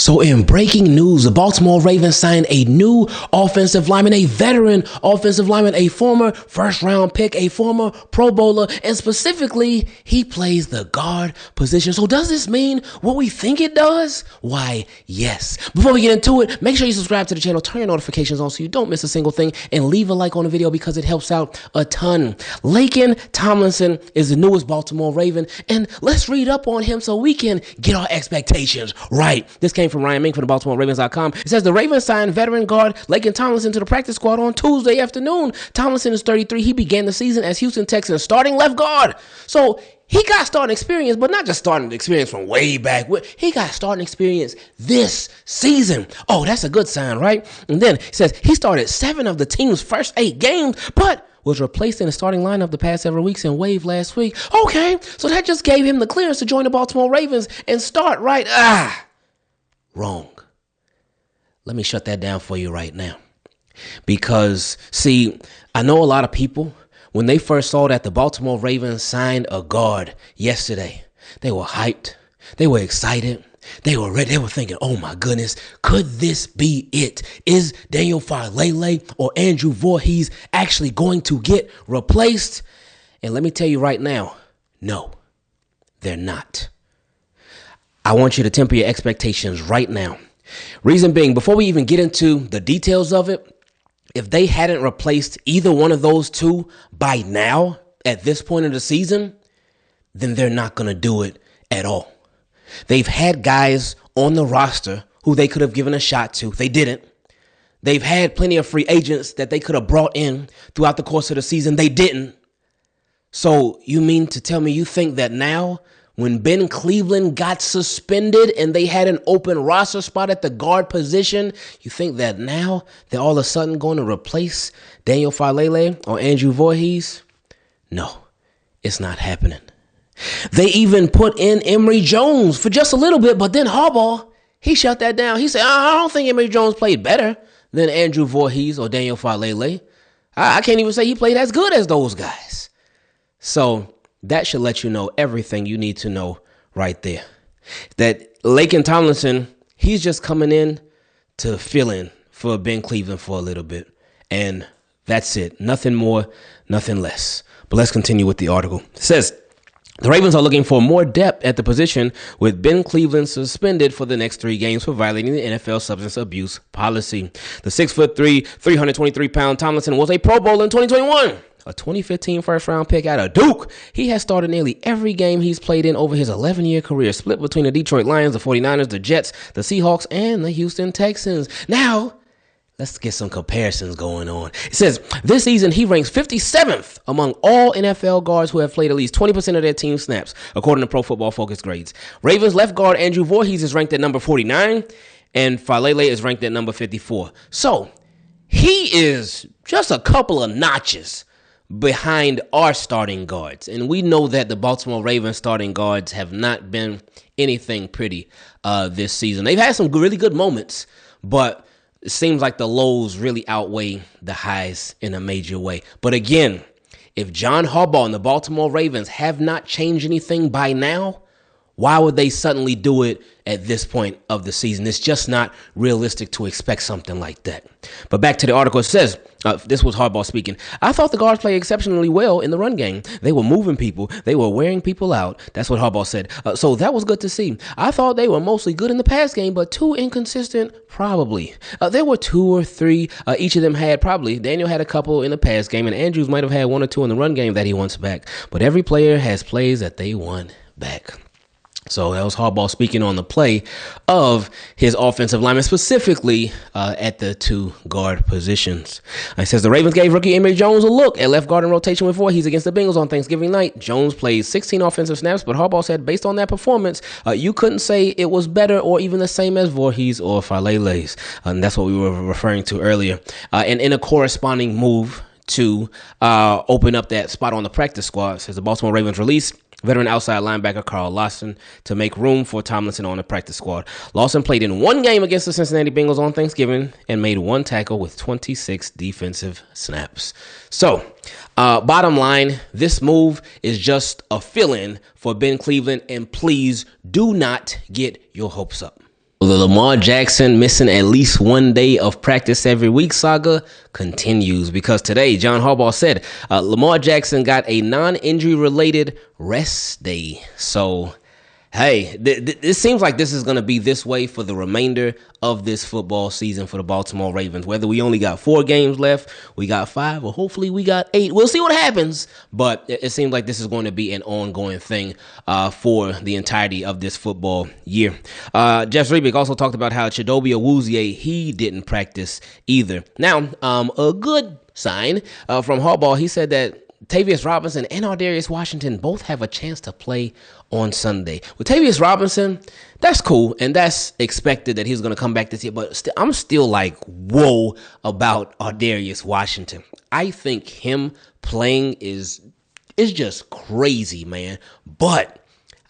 So in breaking news, the Baltimore Ravens signed a new offensive lineman, a veteran offensive lineman, a former first-round pick, a former Pro Bowler, and specifically, he plays the guard position. So does this mean what we think it does? Why, yes. Before we get into it, make sure you subscribe to the channel, turn your notifications on so you don't miss a single thing, and leave a like on the video because it helps out a ton. Laken Tomlinson is the newest Baltimore Raven, and let's read up on him so we can get our expectations right. This came from Ryan Mink from the BaltimoreRavens.com. It says the Ravens signed veteran guard Laken Tomlinson to the practice squad on Tuesday afternoon. Tomlinson is 33. He began the season as Houston Texans starting left guard. So he got starting experience, but not just starting experience from way back. He got starting experience this season. Oh, that's a good sign, right? And then it says he started 7 of the team's first 8 games, but was replaced in the starting lineup the past several weeks and waived last week. Okay, so that just gave him the clearance to join the Baltimore Ravens and start, right? Wrong. Let me shut that down for you right now. Because, see, I know a lot of people, when they first saw that the Baltimore Ravens signed a guard yesterday, they were hyped. They were excited. They were ready. They were thinking, oh my goodness, could this be it? Is Daniel Faalele or Andrew Vorhees actually going to get replaced? And let me tell you right now, no, they're not. I want you to temper your expectations right now. Reason being, before we even get into the details of it, if they hadn't replaced either one of those two by now, at this point of the season, then they're not going to do it at all. They've had guys on the roster who they could have given a shot to. They didn't. They've had plenty of free agents that they could have brought in throughout the course of the season. They didn't. So you mean to tell me you think that now, when Ben Cleveland got suspended and they had an open roster spot at the guard position, you think that now they're all of a sudden going to replace Daniel Faalele or Andrew Vorhees? No, it's not happening. They even put in Emory Jones for just a little bit, but then Harbs, he shut that down. He said, I don't think Emory Jones played better than Andrew Vorhees or Daniel Faalele. I can't even say he played as good as those guys. So that should let you know everything you need to know right there. That Laken Tomlinson, he's just coming in to fill in for Ben Cleveland for a little bit. And that's it. Nothing more, nothing less. But let's continue with the article. It says, the Ravens are looking for more depth at the position with Ben Cleveland suspended for the next 3 games for violating the NFL substance abuse policy. The 6'3", 323-pound Tomlinson was a Pro Bowler in 2021. A 2015 first-round pick out of Duke. He has started nearly every game he's played in over his 11-year career, split between the Detroit Lions, the 49ers, the Jets, the Seahawks, and the Houston Texans. Now, let's get some comparisons going on. It says, this season he ranks 57th among all NFL guards who have played at least 20% of their team snaps, according to Pro Football Focus grades. Ravens left guard Andrew Vorhees is ranked at number 49, and Faalele is ranked at number 54. So, he is just a couple of notches behind our starting guards. And we know that the Baltimore Ravens starting guards have not been anything pretty this season. They've had some really good moments, but it seems like the lows really outweigh the highs in a major way. But again, if John Harbaugh and the Baltimore Ravens have not changed anything by now, why would they suddenly do it at this point of the season? It's just not realistic to expect something like that. But back to the article, it says, this was Harbaugh speaking, I thought the guards played exceptionally well in the run game. They were moving people. They were wearing people out. That's what Harbaugh said. So that was good to see. I thought they were mostly good in the pass game, but too inconsistent, probably. There were 2 or 3. Each of them had probably. Daniel had a couple in the pass game, and Andrews might have had 1 or 2 in the run game that he wants back. But every player has plays that they want back. So that was Harbaugh speaking on the play of his offensive lineman, specifically at the 2 guard positions. It says the Ravens gave rookie Emory Jones a look at left guard in rotation with Vorhees against the Bengals on Thanksgiving night. Jones played 16 offensive snaps, but Harbaugh said based on that performance, you couldn't say it was better or even the same as Vorhees or Faalele's. And that's what we were referring to earlier. And in a corresponding move to open up that spot on the practice squad, says the Baltimore Ravens released veteran outside linebacker Carl Lawson to make room for Tomlinson on the practice squad. Lawson played in 1 game against the Cincinnati Bengals on Thanksgiving and made 1 tackle with 26 defensive snaps. So, bottom line, this move is just a fill-in for Ben Cleveland, and please do not get your hopes up. Well, the Lamar Jackson missing at least 1 day of practice every week saga continues because today, John Harbaugh said Lamar Jackson got a non-injury related rest day. So, hey, it seems like this is going to be this way for the remainder of this football season for the Baltimore Ravens. Whether we only got 4 games left, we got 5, or hopefully we got 8. We'll see what happens. But it seems like this is going to be an ongoing thing for the entirety of this football year. Jeff Zrebick also talked about how Chidobe Awuzie, he didn't practice either. Now, a good sign from Harbaugh, he said that Tavius Robinson and Ardarius Washington both have a chance to play on Sunday. With Tavius Robinson, that's cool, and that's expected that he's going to come back this year, but I'm still like, whoa, about Ardarius Washington. I think him playing is just crazy, man, but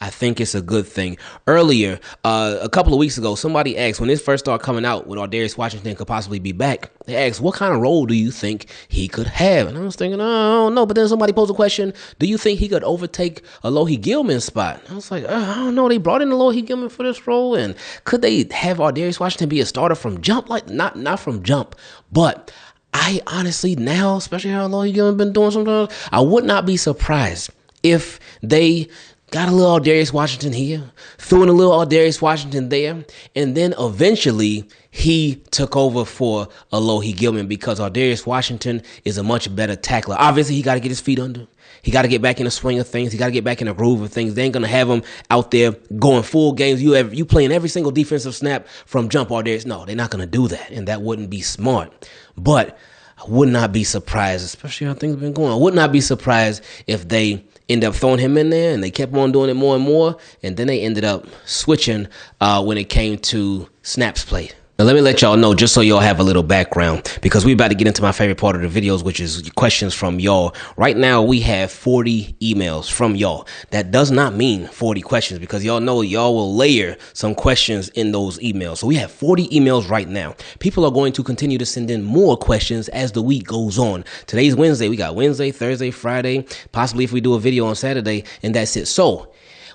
I think it's a good thing. Earlier, a couple of weeks ago, somebody asked, when this first started coming out, when Ardarius Washington could possibly be back, they asked, what kind of role do you think he could have? And I was thinking, I don't know. But then somebody posed a question, do you think he could overtake Alohi Gilman's spot? I was like, I don't know. They brought in Alohi Gilman for this role, and could they have Ardarius Washington be a starter from jump? Like, not from jump, but I honestly now, especially how Alohi Gilman been doing sometimes, I would not be surprised if they got a little Ardarius Washington here, threw in a little Ardarius Washington there, and then eventually he took over for Alohi Gilman because Ardarius Washington is a much better tackler. Obviously, he got to get his feet under. He got to get back in the swing of things. He got to get back in the groove of things. They ain't going to have him out there going full games. You playing every single defensive snap from jump Ardarius. No, they're not going to do that, and that wouldn't be smart. But I would not be surprised, especially how things have been going. I would not be surprised if they end up throwing him in there, and they kept on doing it more and more, and then they ended up switching when it came to snaps played. Now, let me let y'all know, just so y'all have a little background, because we about to get into my favorite part of the videos, which is questions from y'all. Right now, we have 40 emails from y'all. That does not mean 40 questions, because y'all know y'all will layer some questions in those emails. So we have 40 emails right now. People are going to continue to send in more questions as the week goes on. Today's Wednesday. We got Wednesday, Thursday, Friday, possibly if we do a video on Saturday, and that's it. So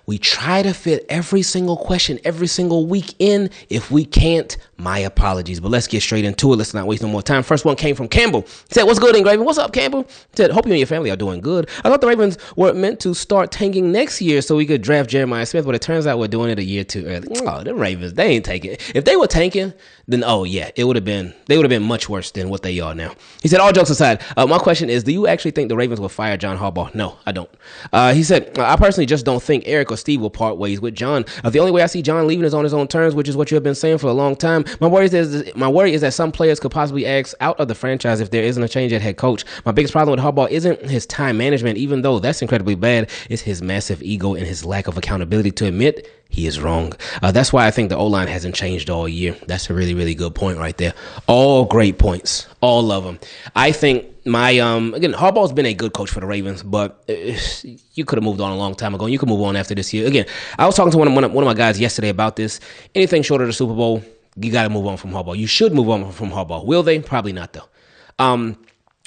we try to fit every single question every single week in. If we can't, my apologies. But let's get straight into it. Let's not waste no more time. First one came from Campbell. He said, what's good, Ingraven? What's up, Campbell? He said, hope you and your family are doing good. I thought the Ravens were meant to start tanking next year so we could draft Jeremiah Smith, but it turns out we're doing it a year too early. Oh, the Ravens, they ain't tanking. If they were tanking, then they would have been much worse than what they are now. He said, all jokes aside, my question is, do you actually think the Ravens will fire John Harbaugh? No, I don't. He said, I personally just don't think Eric or Steve will part ways with John. The only way I see John leaving is on his own terms, which is what you have been saying for a long time. My worry is that some players could possibly ask out of the franchise if there isn't a change at head coach. My biggest problem with Harbaugh isn't his time management, even though that's incredibly bad. It's his massive ego and his lack of accountability to admit he is wrong. That's why I think the O-line hasn't changed all year. That's a really, really good point right there. All great points. All of them. I think again, Harbaugh's been a good coach for the Ravens, but you could have moved on a long time ago. And you could move on after this year. Again, I was talking to one of my guys yesterday about this. Anything short of the Super Bowl, you got to move on from Harbaugh. You should move on from Harbaugh. Will they? Probably not, though.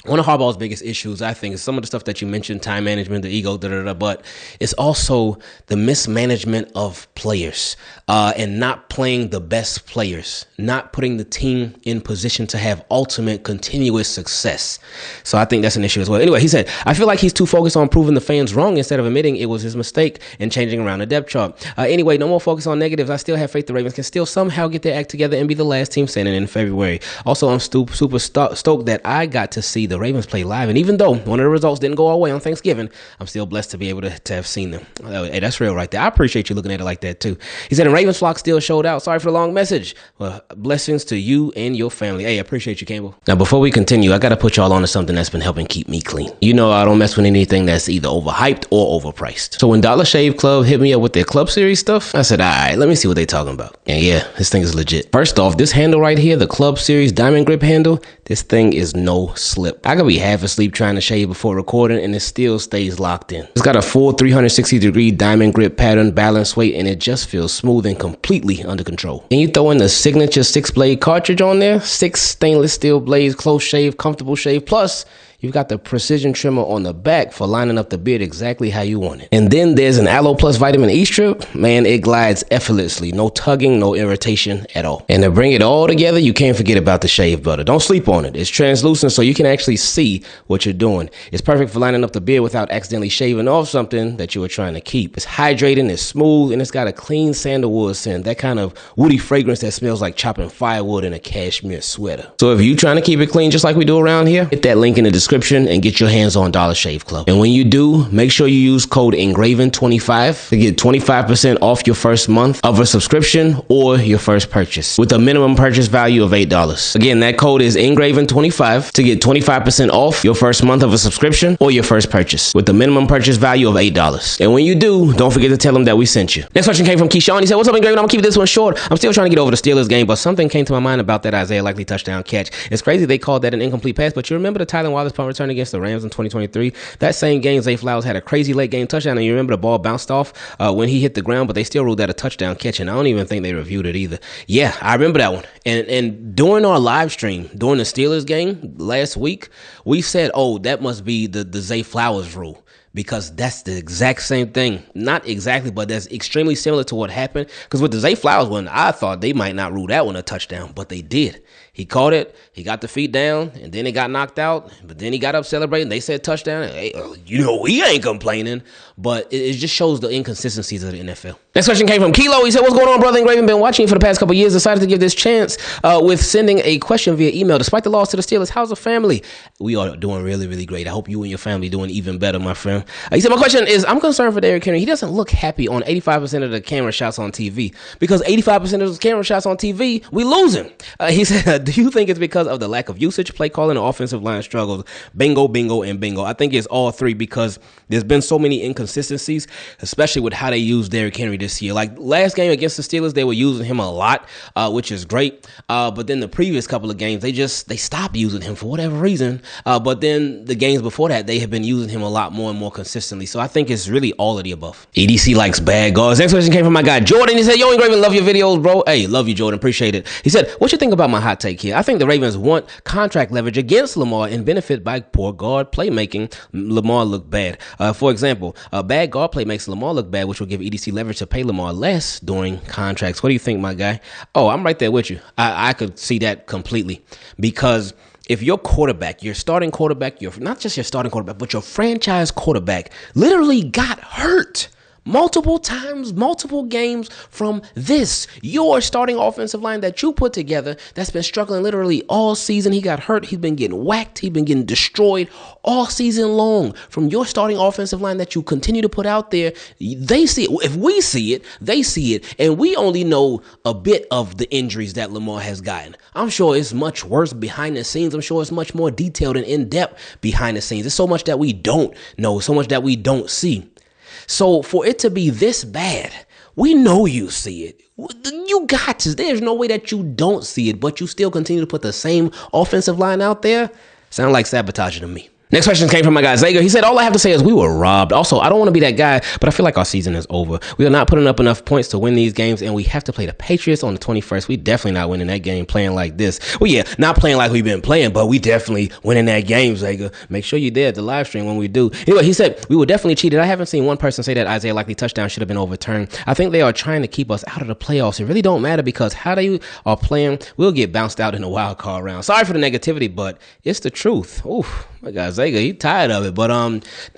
One of Harbaugh's biggest issues, I think, is some of the stuff that you mentioned, time management, the ego, but it's also the mismanagement of players and not playing the best players, not putting the team in position to have ultimate continuous success. So I think that's an issue as well. Anyway, he said, I feel like he's too focused on proving the fans wrong instead of admitting it was his mistake and changing around the depth chart. Anyway, no more focus on negatives. I still have faith the Ravens can still somehow get their act together and be the last team standing in February. Also, I'm super stoked that I got to see the Ravens play live, and even though one of the results didn't go our way on Thanksgiving, I'm still blessed to be able to have seen them. Hey, that's real right there. I appreciate you looking at it like that too. He said, the Ravens flock still showed out. Sorry for the long message. Well, blessings to you and your family. Hey, I appreciate you, Campbell. Now, before we continue, I got to put y'all on to something that's been helping keep me clean. You know, I don't mess with anything that's either overhyped or overpriced. So when Dollar Shave Club hit me up with their Club Series stuff, I said, all right, let me see what they talking about. And yeah, this thing is legit. First off, this handle right here, the Club Series Diamond Grip handle, this thing is no slip. I could be half asleep trying to shave before recording and it still stays locked in. It's got a full 360-degree diamond grip pattern, balance weight, and it just feels smooth and completely under control. And you throw in the signature 6-blade cartridge on there, 6 stainless steel blades, close shave, comfortable shave, plus You've got the precision trimmer on the back for lining up the beard exactly how you want it. And then there's an Aloe Plus Vitamin E strip. Man, it glides effortlessly. No tugging, no irritation at all. And to bring it all together, you can't forget about the shave butter. Don't sleep on it. It's translucent so you can actually see what you're doing. It's perfect for lining up the beard without accidentally shaving off something that you were trying to keep. It's hydrating, it's smooth, and it's got a clean sandalwood scent. That kind of woody fragrance that smells like chopping firewood in a cashmere sweater. So if you're trying to keep it clean just like we do around here, hit that link in the description and get your hands on Dollar Shave Club. And when you do, make sure you use code Ingraven25 to get 25% off your first month of a subscription or your first purchase with a minimum purchase value of $8. Again, that code is Ingraven25 to get 25% off your first month of a subscription or your first purchase with a minimum purchase value of $8. And when you do, don't forget to tell them that we sent you. Next question came from Keshawn. He said, what's up, Ingraven? I'm gonna keep this one short. I'm still trying to get over the Steelers game, but something came to my mind about that Isaiah Likely touchdown catch. It's crazy they called that an incomplete pass, but you remember the Tylan Wallace punt return against the Rams in 2023? That same game, Zay Flowers had a crazy late game touchdown, and you remember the ball bounced off when he hit the ground, but they still ruled that a touchdown catch, and I don't even think they reviewed it either. Yeah, I remember that one. And during our live stream, during the Steelers game last week, we said, oh, that must be the Zay Flowers rule, because that's the exact same thing. Not exactly, but that's extremely similar to what happened. Because with the Zay Flowers one, I thought they might not rule that one a touchdown, but they did. He caught it, he got the feet down, and then it got knocked out, but then he got up celebrating. They said touchdown. Hey, he ain't complaining, but it just shows the inconsistencies of the NFL. Next question came from Kilo. He said, what's going on, brother? Ingraven, been watching you for the past couple years, decided to give this chance with sending a question via email. Despite the loss to the Steelers, how's the family? We are doing really, really great. I hope you and your family doing even better, my friend. He said, my question is, I'm concerned for Derrick Henry. He doesn't look happy on 85% of the camera shots on TV, because 85% of those camera shots on TV, we losing. He said, do you think it's because of the lack of usage, play calling, or offensive line struggles? Bingo, bingo, and bingo. I think it's all three, because there's been so many inconsistencies, especially with how they use Derrick Henry this year. Like last game against the Steelers, they were using him a lot, which is great. But then the previous couple of games, they stopped using him for whatever reason. But then the games before that, they have been using him a lot more and more consistently. So I think it's really all of the above. EDC likes bad guards. Next question came from my guy Jordan. He said, yo, Ingraven, love your videos, bro. Hey, love you, Jordan. Appreciate it. He said, what you think about my hot take here? I think the Ravens want contract leverage against Lamar and benefit by poor guard playmaking. Lamar look bad. For example, a bad guard play makes Lamar look bad, which will give EDC leverage to pay Lamar less during contracts. What do you think, my guy? Oh, I'm right there with you. I could see that completely, because if your quarterback, your starting quarterback, not just your starting quarterback, but your franchise quarterback literally got hurt multiple times, multiple games from this, your starting offensive line that you put together that's been struggling literally all season. He got hurt. He's been getting whacked. He's been getting destroyed all season long from your starting offensive line that you continue to put out there. They see it. If we see it, they see it. And we only know a bit of the injuries that Lamar has gotten. I'm sure it's much worse behind the scenes. I'm sure it's much more detailed and in-depth behind the scenes. There's so much that we don't know, so much that we don't see. So for it to be this bad, we know you see it. You got to. There's no way that you don't see it, but you still continue to put the same offensive line out there. Sound like sabotaging to me. Next question came from my guy Zlager. He said, all I have to say is we were robbed. Also, I don't want to be that guy, but I feel like our season is over. We are not putting up enough points to win these games, and we have to play the Patriots on the 21st. We definitely not winning that game playing like this. Well, yeah, not playing like we've been playing, but we definitely winning that game, Zlager. Make sure you're there at the live stream when we do. Anyway, he said, we were definitely cheated. I haven't seen one person say that Isaiah Likely touchdown should have been overturned. I think they are trying to keep us out of the playoffs. It really don't matter, because how they are playing, we'll get bounced out in the wild card round. Sorry for the negativity, but it's the truth. Oof. My guy Zlager, he tired of it. But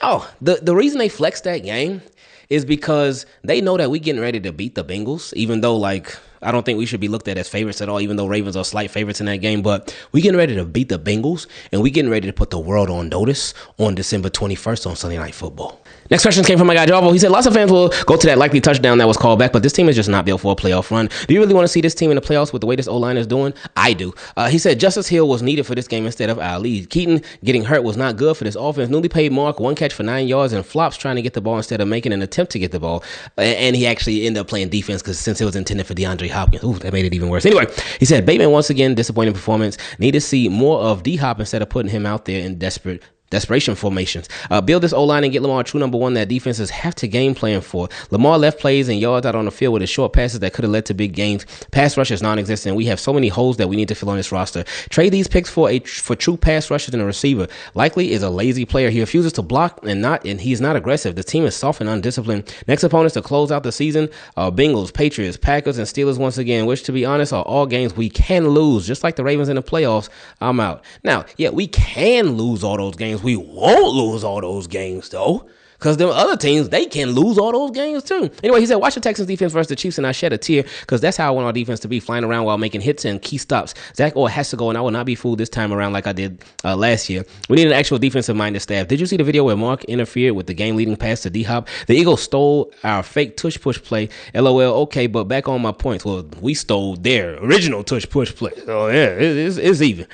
no, the reason they flexed that game is because they know that we getting ready to beat the Bengals, even though, like, I don't think we should be looked at as favorites at all, even though Ravens are slight favorites in that game. But we getting ready to beat the Bengals, and we getting ready to put the world on notice on December 21st on Sunday Night Football. Next question came from my guy Jarvo. He said, lots of fans will go to that likely touchdown that was called back, but this team is just not built for a playoff run. Do you really want to see this team in the playoffs with the way this O-line is doing? I do. He said Justice Hill was needed for this game instead of Ali. Keaton getting hurt was not good for this offense. Newly paid Mark, one catch for 9 yards, and flops trying to get the ball instead of making an attempt to get the ball. And he actually ended up playing defense, because since it was intended for DeAndre Hopkins, ooh, that made it even worse. Anyway, he said Bateman once again disappointing performance. Need to see more of D-Hop instead of putting him out there in desperate Desperation formations. Build this O-line and get Lamar a true number one that defenses have to game plan for. Lamar left plays and yards out on the field with his short passes that could have led to big gains. Pass rush is non-existent. We have so many holes that we need to fill on this roster. Trade these picks for true pass rushers and a receiver. Likely is a lazy player. He refuses to block and he's not aggressive. The team is soft and undisciplined. Next opponents to close out the season are Bengals, Patriots, Packers, and Steelers once again, which to be honest are all games we can lose. Just like the Ravens in the playoffs, I'm out. Now, yeah, we can lose all those games. We won't lose all those games, though, because them other teams, they can lose all those games, too. Anyway, he said, watch the Texans defense versus the Chiefs, and I shed a tear, because that's how I want our defense to be, flying around while making hits and key stops. Zach Orr has to go, and I will not be fooled this time around like I did last year. We need an actual defensive-minded staff. Did you see the video where Mark interfered with the game-leading pass to D-Hop? The Eagles stole our fake tush-push play. LOL, okay, but back on my points. Well, we stole their original tush-push play. Oh, yeah, it's even.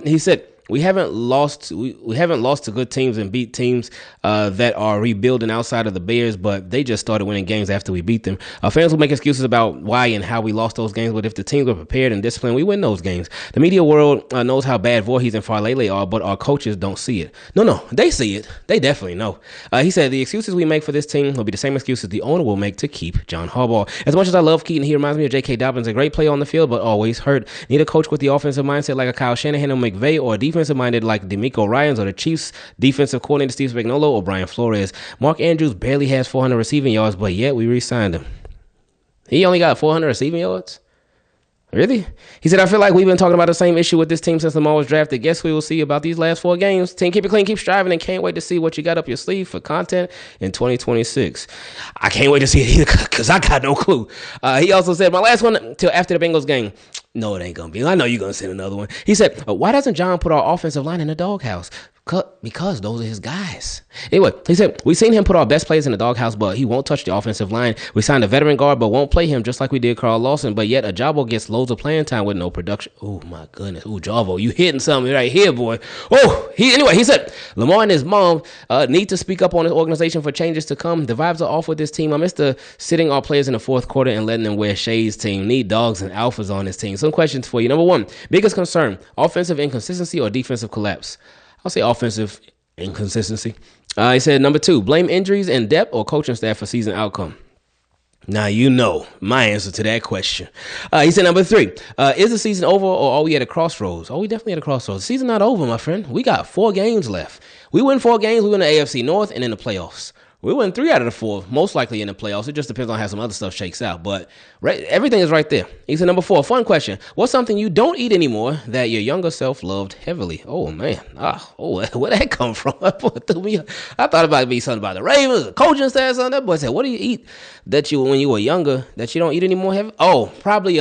He said, We haven't lost to good teams and beat teams that are rebuilding outside of the Bears, but they just started winning games after we beat them. Our fans will make excuses about why and how we lost those games, but if the teams were prepared and disciplined, we win those games. The media world knows how bad Vorhees and Faalele are, but our coaches don't see it. No, they see it. They definitely know. He said the excuses we make for this team will be the same excuses the owner will make to keep John Harbaugh. As much as I love Keaton, he reminds me of J.K. Dobbins, a great player on the field, but always hurt. Need a coach with the offensive mindset like a Kyle Shanahan or McVay, or a defensive-minded like DeMeco Ryans, or the Chiefs defensive coordinator Steve Spagnuolo, or Brian Flores. Mark Andrews barely has 400 receiving yards, but yet we re-signed him. He only got 400 receiving yards? Really? He said, I feel like we've been talking about the same issue with this team since Lamar was drafted. Guess we will see about these last 4 games. Team Keep It Clean, keep striving, and can't wait to see what you got up your sleeve for content in 2026. I can't wait to see it either, because I got no clue. He also said, my last one till after the Bengals game. No, it ain't going to be. I know you're going to send another one. He said, why doesn't John put our offensive line in the doghouse? Because those are his guys. Anyway, he said, we've seen him put our best players in the doghouse, but he won't touch the offensive line. We signed a veteran guard, but won't play him just like we did Carl Lawson. But yet, Jarvo gets loads of playing time with no production. Oh, my goodness. Oh, Jarvo, you hitting something right here, boy. Oh, he said, Lamar and his mom need to speak up on his organization for changes to come. The vibes are off with this team. I miss the sitting our players in the fourth quarter and letting them wear shades team. Need dogs and alphas on this team. Some questions for you. Number 1, biggest concern, offensive inconsistency or defensive collapse? I'll say offensive inconsistency. He said, number 2, blame injuries and depth or coaching staff for season outcome. Now, you know my answer to that question. He said, number 3, is the season over or are we at a crossroads? Oh, we definitely at a crossroads. The season not over, my friend. We got 4 games left. We win 4 games, we win the AFC North and in the playoffs. We win 3 out of the 4, most likely in the playoffs. It just depends on how some other stuff shakes out. But everything is right there. He said, number 4, fun question. What's something you don't eat anymore that your younger self loved heavily? Oh, man. Where'd that come from? I thought about it be something about the Ravens, the coaching staff, something. That boy said, what do you eat that you, when you were younger, that you don't eat anymore heavily? Oh, probably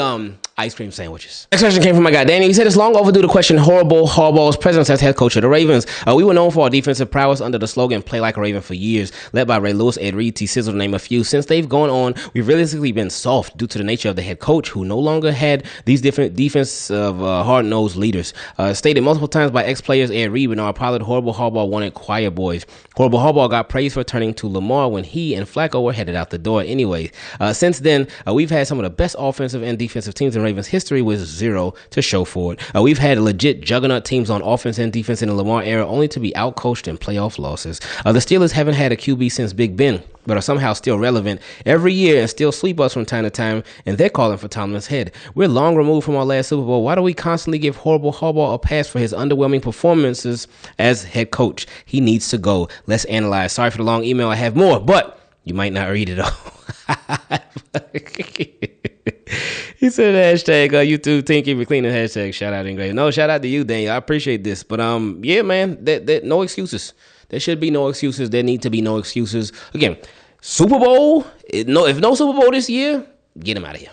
ice cream sandwiches. Next question came from my guy Danny. He said it's long overdue to question Harbaugh's presence as head coach of the Ravens. We were known for our defensive prowess under the slogan "Play like a Raven" for years, led by Ray Lewis, Ed Reed, T. Sizzle, to name a few. Since they've gone on, we've realistically been soft due to the nature of the head coach, who no longer had these different defensive hard-nosed leaders. Stated multiple times by ex-players Ed Reed and our pilot, Horrible Harbaugh wanted choir boys. Horrible Harbaugh got praise for turning to Lamar when he and Flacco were headed out the door anyway. Since then, we've had some of the best offensive and defensive teams in Ravens history with 0 to show for it. We've had legit juggernaut teams on offense and defense in the Lamar era, only to be outcoached in playoff losses. The Steelers haven't had a QB since Big Ben, but are somehow still relevant every year and still sweep us from time to time, and they're calling for Tomlin's head. We're long removed from our last Super Bowl. Why do we constantly give Horrible Harbaugh a pass for his underwhelming performances as head coach? He needs to go. Let's analyze. Sorry for the long email. I have more, but you might not read it all. He said hashtag YouTube Team Keep It Clean and hashtag shout out Ingravenvids. No, shout out to you, Daniel. I appreciate this. But yeah, man, that no excuses. There should be no excuses. There need to be no excuses. Again, Super Bowl, if no Super Bowl this year, get him out of here.